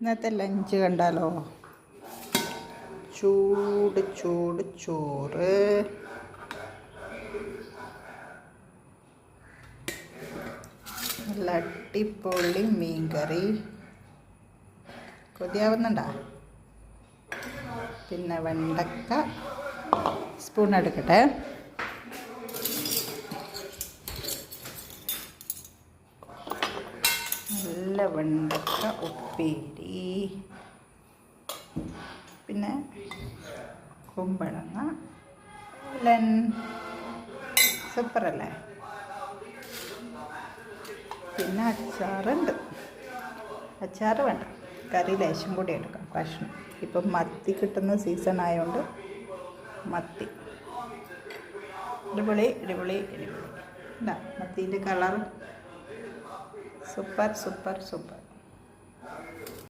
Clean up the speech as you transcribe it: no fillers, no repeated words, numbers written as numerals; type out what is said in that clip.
ഇന്നത്തെ ലഞ്ച് കണ്ടാലോ? ചൂട് ചൂട് ചോറ്, നല്ല അടിപൊളി മീൻകറി. കൊതിയാവുന്നുണ്ടോ? പിന്നെ വെണ്ടക്ക, സ്പൂൺ എടുക്കട്ടെ. നല്ല വെണ്ടക്ക ഉപ്പേരി, പിന്നെ കുമ്പളങ്ങ സൂപ്പറല്ലേ? പിന്നെ അച്ചാറുണ്ട്. അച്ചാറ് വേണ്ട, കറി ലേശം കൂടി എടുക്കാം, കഷ്ണം. ഇപ്പം മത്തി കിട്ടുന്ന സീസൺ ആയതുകൊണ്ട് മത്തി. അടിപൊളി അടിപൊളി അടിപൊളി. എന്താ മത്തീൻ്റെ കളർ? Super super super.